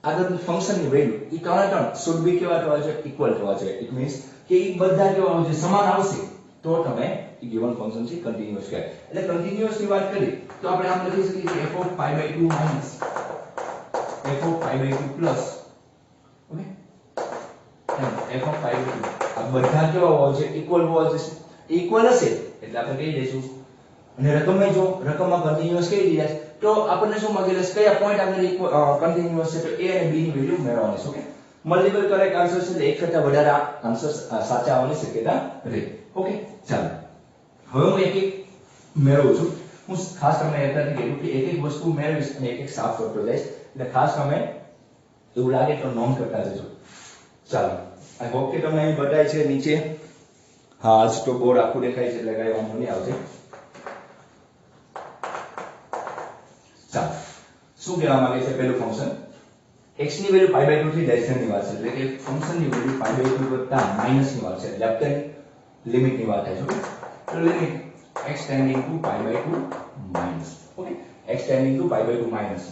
S1: આગળનું ફંક્શન ની વેલ્યુ ઈ ત્રણે શુડ બી કેવા થવા જોઈએ? ઇક્વલ થવા જોઈએ. ઇટ મીન્સ કે ઈ બધા કેવા આવશે? સમાન આવશે તો તમે ઈ ગિવન ફંક્શન છે કન્ટીન્યુઅસ કહેવાય. એટલે કન્ટીન્યુઅસ ની વાત કરી તો આપણે આમ લખી શકીએ કે f of pi by 2 minus f of pi by 2 plus okay f of pi by 2 આ બધા કેવા હોવા જોઈએ? ઇક્વલ હોવા જોઈએ. ઇક્વલ હશે એટલે આપણે કહી દઈશું. અને રકમ જો રકમમાં કન્ટીન્યુઅસ કહી દીધા તો આપણને શું માંગેલું છે? કયા પોઈન્ટ આગળ કન્ટીન્યુઅસ છે? તો a અને b ની વેલ્યુ મેળવવાની છે. ઓકે, મલ્ટીપલ કરેક્ટ આન્સર છે એટલે એક કરતા વધારે આન્સર સાચા આવવાની શક્યતા રહે. ઓકે, ચાલો હવે હું એક એક મેળવું છું. હું ખાસ તમને અત્યારથી કહેલું કે એક એક વસ્તુ મેળવીશ અને એક એક સાફ કરતો જઈશ એટલે ખાસ તમે એવું લાગે તો નોંધ કરતા જજો. ચાલો, આઈ હોપ કે તમને અહીં બતાય છે નીચે. હા, આજ તો બોર્ડ આખું દેખાય છે એટલે કઈ વાંધો નહીં આવશે. ચાલો, શું કહેવા માંગે છે? પહેલું ફંક્શન x ની વેલ્યુ પાઈ બાય 2 થી લેસ ધેન ની વાત છે એટલે કે ફંક્શન ની વેલ્યુ પાઈ બાય 2 કરતા માઈનસ ની વાત છે. લેફ્ટ હેન્ડ લિમિટ ની વાત થાય છે. તો limit x tending to pi by 2 minus okay x tending to pi by 2 minus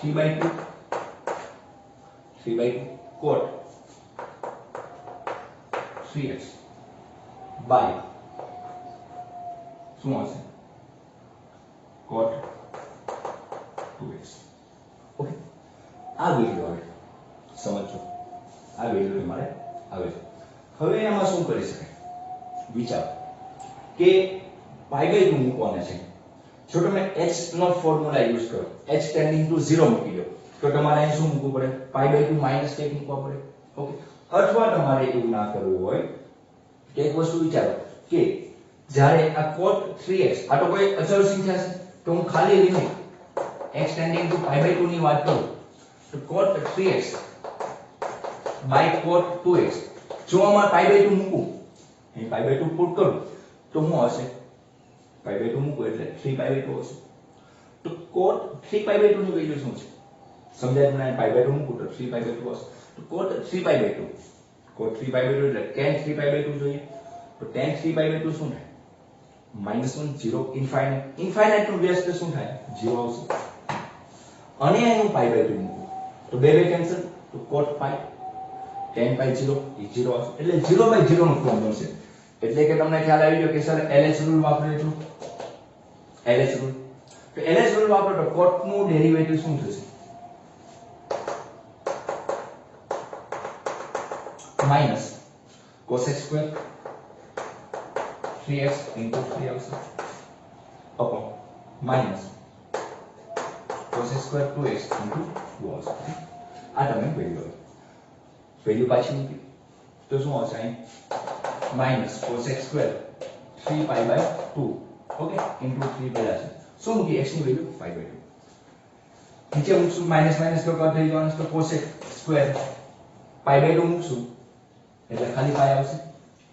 S1: 3 by 2 cot 3x by શું હશે? cot 2x. ઓકે, આ વેલ્યુ આવે સમજો. આ વેલ્યુ તમારે આવે છે. હવે આમાં શું કરી શકાય? વિચાર કે પાઈ બાય 2 મૂકવાના છે. જો તમે x નો ફોર્મ્યુલા યુઝ કરો, x ટેન્ડિંગ ટુ 0 મૂકી દો તો તમારે અહીં શું મૂકવું પડે? પાઈ બાય 2 માઈનસ 1 મૂકવા પડે. ઓકે, અથવા તમારે એવું ના કરવું હોય તો એક વસ્તુ વિચારો કે જ્યારે આ cot 3x આ તો કોઈ અચળ સંખ્યા છે તો હું ખાલી limit x tending to pi by 2 ની વાત કરું તો cot 3x by cot 2x જો આમાં પાઈ બાય 2 મૂકું, અહીં પાઈ બાય 2 પુટ કરું તો શું હશે? પાઈ બાય 2 મૂકું એટલે 3 પાઈ બાય 2 હશે. તો cot 3 પાઈ બાય 2 ની વેલ્યુ શું છે? સમજાય મને? પાઈ બાય 2 મૂકું તો 3 પાઈ બાય 2 હશે. તો cot 3 pi by 2 cot 3 pi by 2 એટલે tan 3 પાઈ બાય 2 જોઈએ. તો tan 3 પાઈ બાય 2 શું થાય? -1 0 ઇન્ફાઇનાઇટ. ઇન્ફાઇનાઇટ નું વ્યસ્ત શું થાય? 0 આવશે. અને અહીં પાઈ બાય 2 મૂકું તો બે કેન્સલ તો cot પાઈ tan પાઈ 0 એ 0 આવશે. એટલે 0 બાય 0 નું ફોર્મ બનશે. એટલે કે તમને ખ્યાલ આવી ગયો કે સર LH રૂલ વાપરે છું. LH રૂલ તો LH રૂલ વાપરો તો cot નું ડેરિવેટિવ શું થશે? Minus cos x square 3x into 3 આવશે upon minus cos x square 2x into 2 આવશે. આ તમે વેલ્યુ પાછી મૂકી તો શું આવશે? અહીં minus cos x square 3 pi by 2 okay into 3 પેલા છે શું મૂકી? x ની વેલ્યુ પાઈ બાય 2 નીચે મૂકશું માઈનસ માઈનસ તો કટ થઈ જવાનું તો cos x square pi by 2 મૂકશું એટલે ખાલી પાઈ આવશે.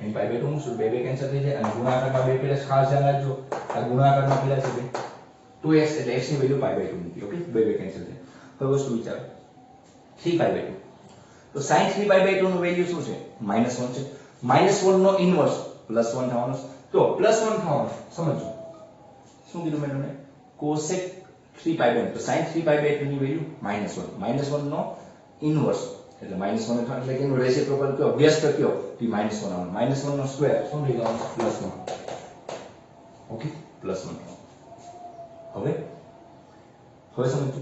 S1: અહીં પાઈ બાય 2 મૂકશું બે કેન્સલ થઈ જાય અને ગુણાકારમાં બે પેલા ખાસ ધ્યાન રાખજો આ ગુણાકારમાં પેલા છે 2x એટલે x ની વેલ્યુ પાઈ બાય 2 મૂકી. ઓકે, બે કેન્સલ થાય. હવે વસ્તુ વિચારો 3 પાઈ બાય 2 તો sin 3 પાઈ બાય 2 નું વેલ્યુ શું છે? -1 છે. -1 નો ઇન્વર્સ +1 થવાનો તો +1 થવાનો સમજો. શું કીધું મેં તમને? cosec 3 પાઈ બાય 2 તો sin 3 પાઈ બાય 2 ની વેલ્યુ -1 નો ઇન્વર્સ એટલે -1 એટલે કે એનું રેસિપ્રોકલ કયો? વ્યસ્ત કયો? p -1 આવવાનો. -1 નો સ્ક્વેર શું થઈ જવાનો? +1. ઓકે, +1. હવે સમજો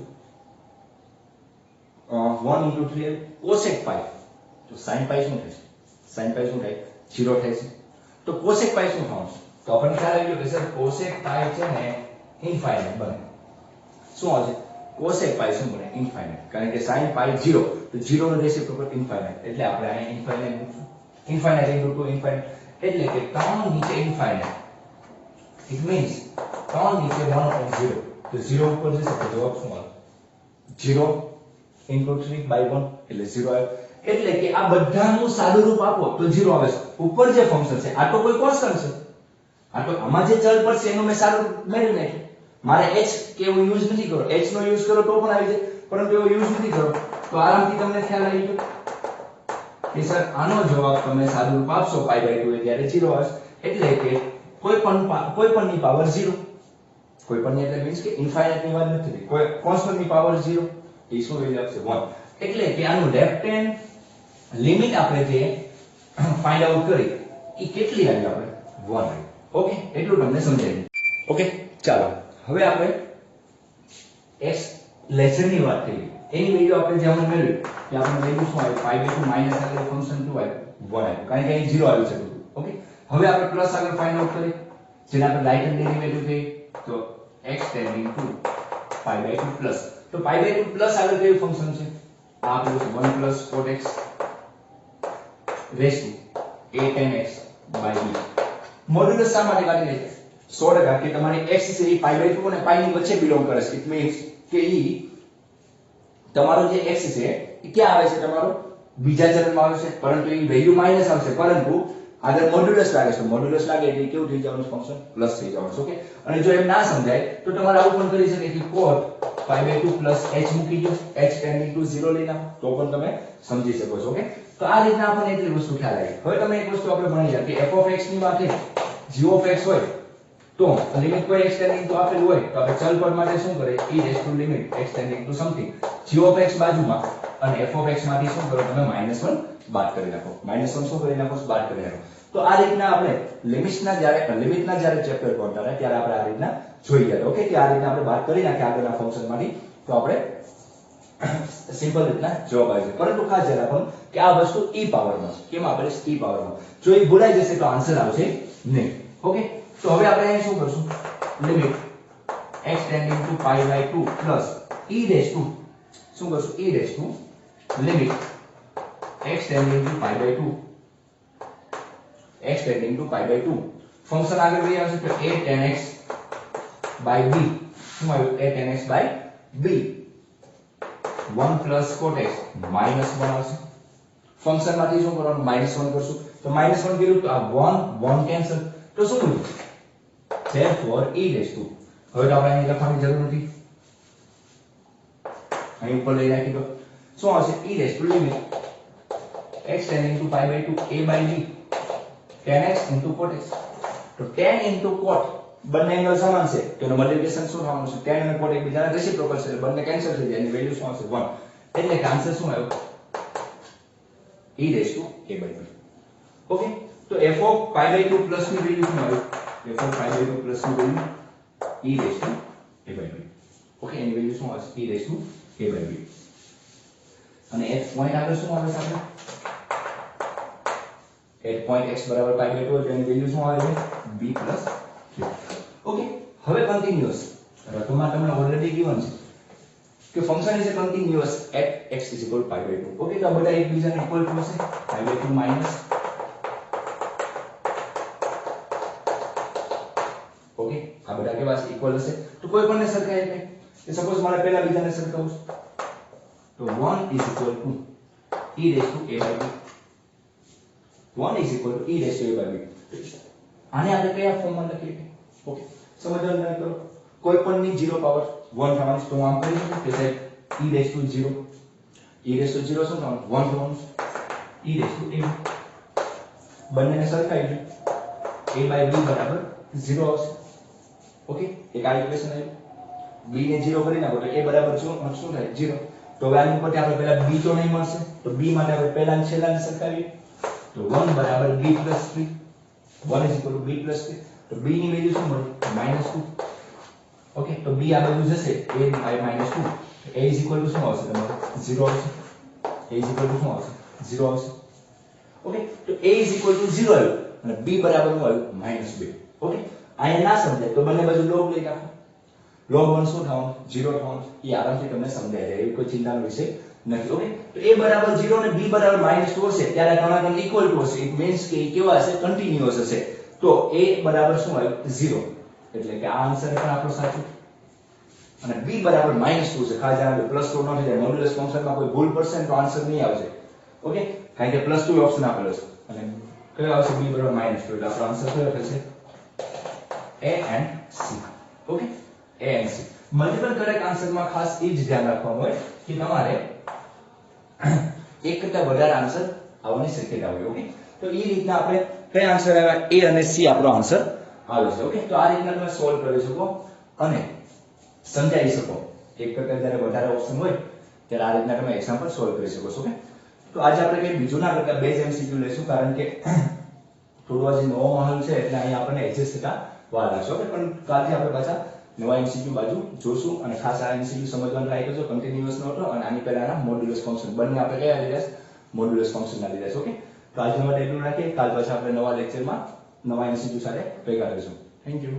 S1: 1 into 3 cosec પાઈ તો sin પાઈ શું થશે? sin પાઈ શું થાય? 0 થાય છે. તો cosec પાઈ શું થવાનું? તો આપણને ખ્યાલ આવી ગયો કે સર cosec પાઈ છે ને ઇન્ફાઇનાઇટ બને. શું આવશે? cosec પાઈ શું બને? ઇન્ફાઇનાઇટ. કારણ કે sin પાઈ 0 તો 0 નો રેસિપ્રોકલ ઇન્ફાઇનાઇટ એટલે આપણે અહીંયા ઇન્ફાઇનાઇટ મૂકશું. ઇન્ફાઇનાઇટ into 2 ઇન્ફાઇનાઇટ એટલે કે 3 નીચે ઇન્ફાઇનાઇટ. It means 3 નીચે 1/0 તો 0 ઉપર જશે તો જવાબ શું આવે 0 into 3 by 1 એટલે 0 આવે એટલે કે આ બધાનું સાદું રૂપ આપો તો 0 આવે છે ઉપર જે ફંક્શન છે આ તો કોઈ કોન્સ્ટન્ટ છે આ તો આમાં જે ચલ પર છે એનો મેં સાદું રૂપ મેળવી નાખ્યું મારે h કે એવો યુઝ નથી કરો h નો યુઝ કરો તો પણ આવી જાય પરંતુ એવો યુઝ નથી કરો તો આરામથી તમને ખ્યાલ આવી ગયો કે સર આનો જવાબ તમે સાદું રૂપ આપશો π/2 ત્યારે 0 આવશે એટલે કે કોઈ પણની પાવર 0 કોઈ પણની એટલે મીન્સ કે ઇન્ફાઇનાઇટ ની વાત નથી કોઈ કોન્સ્ટન્ટ ની પાવર 0 એ શું વેલ્યુ આપશે 1 એટલે કે આનું લેફ્ટ હેન્ડ લિમિટ આપણે જે ફાઇન્ડ આઉટ કરી એ કેટલી આવી આપણે 1 આવી ઓકે એટલું તમને સમજાય ઓકે ચાલો હવે આપણે x લેસર ની વાત કરીએ એની વેલ્યુ આપણે જે હમણાં મેળવી કે આપણે વેલ્યુ શું આવી π/2 માઈનસ આગળ ફંક્શન 2 આવ્યું 1 આવ્યું કારણ કે અહીં 0 આવી છે ઓકે હવે આપણે પ્લસ આગળ ફાઇન્ડ આઉટ કરીએ જેને આપણે રાઈટ હેન્ડ ડેરિવેટિવ કહીએ તો x ટેન્ડિંગ ટુ π/2 પ્લસ તો π/2 પ્લસ આગળ કયું ફંક્શન છે આ આપણું 1 plus cot x raise to a tan x by b modulus શા માટે કાઢી લે 100% કે તમારી x છે એ π/2 અને π ની વચ્ચે બિલોંગ કરે છે ઇટ મીન્સ કે ઈ તમારો જે x છે એ ક્યાં આવે છે તમારો બીજા ચરણમાં આવે છે પરંતુ એ વેલ્યુ માઈનસ આવશે પરંતુ આગળ મોડ્યુલસ લાગે છે મોડ્યુલસ લાગે એટલે કેવું થઈ જવાનું ફંક્શન પ્લસ થઈ જવાનું ઓકે અને જો એમ ના સમજાય તો તમારે આવું પણ કરી શકે કે cot π/2 પ્લસ h મૂકી દો h ટેન્ડિંગ ટુ 0 લઈ નાખો તો પણ તમે સમજી શકો છો ઓકે તો આ રીતના આપણને એટલી વસ્તુ ખ્યાલ આવી હવે તમે એક વસ્તુ આપણે ભણી ગયા કે f of x ની વાત છે g of x હોય તો લિમિટ કોઈ x ટેન્ડિંગ ટુ આપેલું હોય તો આપણે ચલ પદ માટે શું કરે e raise to limit x tending two something g of x બાજુમાં અને f of x માંથી શું કરો તમે -1 બાદ કરી નાખો -1 શું કરી નાખો બાદ કરી નાખો તો આ રીતના આપણે લિમિટના જ્યારે ચેપ્ટર ભણતા રહ્યા ત્યારે આપણે આ રીતના જોઈ ગયા ઓકે કે આ રીતના આપણે બાદ કરી નાખીએ આગળના ફંક્શન માંથી તો આપણે સિમ્પલ રીતના જવાબ આવી જાય પરંતુ ખાસ યાદ રાખવાનું કે આ વસ્તુ e પાવરમાં છે કેમ આપણે e પાવરમાં જો એ ભૂલાઈ જશે તો આન્સર આવશે નહીં ઓકે તો હવે આપણે અહીં શું કરશું limit x tending to π/2 plus e raise to શું કરશું e raise to limit x tending to π/2 x tending to π/2 function આગળ વહી આવશે તો a tan x by b શું આવ્યું a tan x by b 1 plus cot x -1 આવશે ફંક્શન માંથી શું કરવાનું -1 કરશું તો -1 કર્યું તો આ 1 કેન્સલ તો શું થયું therefore e રેસ ટુ હવે તો આપણે અહીં લખવાની જરૂર નથી અહીં ઉપર લઈ રાખી દો શું આવશે e raise to limit x tending to π/2 a by b tan x into cot x તો tan into cot બંને એંગલ સમાન છે તો એનું મલ્ટીપ્લિકેશન શું થવાનું છે tan અને cot એકબીજાના રેસિપ્રોકલ છે એટલે બંને કેન્સલ થઈ જાય એની વેલ્યુ શું આવશે 1 એટલે કે આન્સર શું આવ્યો e raise two a by b okay તો f of π/2 પ્લસ ની વેલ્યુ શું આવ્યું f of π/2 પ્લસ ની value e raise two a by b okay any value શું આવશે e raise two a by b અને x પોઈન્ટ આગળ શું આવે છે આપણે at point x બરાબર π/2 એટલે એની વેલ્યુ શું આવે છે b + 3 ઓકે હવે કન્ટીન્યુઅસ રકમમાં તમને ઓલરેડી given છે કે function is continuous at x = π/2 okay તો આ બધા એકબીજાને ઇક્વલ ટુ હશે π/2 માઈનસ ઓકે આ બધા કેવા છે ઇક્વલ હશે તો કોઈ પણને સરખાય એટલે કે સપોઝ મારે પહેલા બીજાને સરખાવું તો 1 = e raise two a by b 1 = e raised to a by b આને આપણે કયા ફોર્મમાં લખીએ ઓકે સમજવાનું ટ્રાય કરો કોઈ પણ ની 0 પાવર 1 થવાનું તો આમ કરી શકું કે સાહેબ e raised to 0 શું થવાનું 1 થવાનું e raised to a બંનેને સરખાઈ દો a by b બરાબર 0 આવશે ઓકે એક આ ઇક્વેશન આવ્યું b ને 0 કરી નાખો તો a બરાબર શું થાય 0 તો હવે આની ઉપરથી આપણે પહેલા b તો નહીં મળશે તો b માટે આપણે પહેલા અને છેલ્લાને સરખાવીએ તો 1 બરાબર b + 3 1 = b + 3 તો b ની વેલ્યુ શું મળી -2 ઓકે તો b આ બાજુ જશે a by -2 તો a = શું આવશે તમારો 0 આવશે a = શું આવશે 0 આવશે ઓકે તો a = 0 આવ્યું અને b બરાબર શું આવ્યું -2 ઓકે આયા ના સમજાય તો બંને બાજુ log લઈ નાખો log 1 શું થવાનું 0 થવાનું એ આરામથી તમને સમજાય જાય એ કોઈ ચિંતાનો વિષય નથી ઓકે તો a બરાબર 0 અને b બરાબર -2 હશે ત્યારે ગણાકન ઇક્વલ ટુ હશે ઇટ મીન્સ કે કેવા હશે કન્ટીન્યુઅસ હશે તો a બરાબર શું આવ્યું 0 એટલે કે આ આન્સર પણ આપણો સાચો અને b બરાબર -2 છે ખાસ ધ્યાન રાખજો +2 નો થઈ જાય મોડ્યુલસ ફંક્શનમાં કોઈ ભૂલ પડશે ને તો આન્સર નહીં આવશે ઓકે કારણ કે +2 ઓપ્શન આપેલો છે અને કયો આવશે b બરાબર -2 એટલે આપણો આન્સર કયો થશે a and c okay a and c multiple correct આન્સરમાં ખાસ એ જ ધ્યાન રાખવાનું હોય કે તમારે એક કરતા વધારે આન્સર આવવાની શક્યતા હોય ઓકે તો એ રીતના આપણે કયા આન્સર આવ્યા a અને c આપણો આન્સર આવે છે ઓકે તો આ રીતના તમે સોલ્વ કરી શકો અને સમજાવી શકો એક કરતા જ્યારે વધારે ઓપ્શન હોય ત્યારે આ રીતના તમે એક્ઝામ્પલ સોલ્વ કરી શકો છો ઓકે તો આજે આપણે કંઈ બીજું ના કરતા બેઝ એમસીક્યુ લઈશું કારણ કે થોડું આજે નવો માહોલ છે એટલે અહીં આપણને એડજસ્ટ થતા વાર લાગશે ઓકે પણ કાલથી આપણે પાછા નવા એમસીક્યુ બાજુ જોશું અને ખાસ આ એમસીક્યુ સમજવાનું ટ્રાય કરજો કન્ટિન્યુઅસ નો હતો અને આની પહેલાના મોડ્યુલસ ફંક્શન બંને આપણે કયા લીધા મોડ્યુલસ ફંક્શનના લીધા છે ઓકે તો આજના માટે એટલું રાખીએ કાલ પાછા આપણે નવા લેક્ચરમાં નવા એમસીક્યુ સાથે ભેગા થઈશું થેન્ક યુ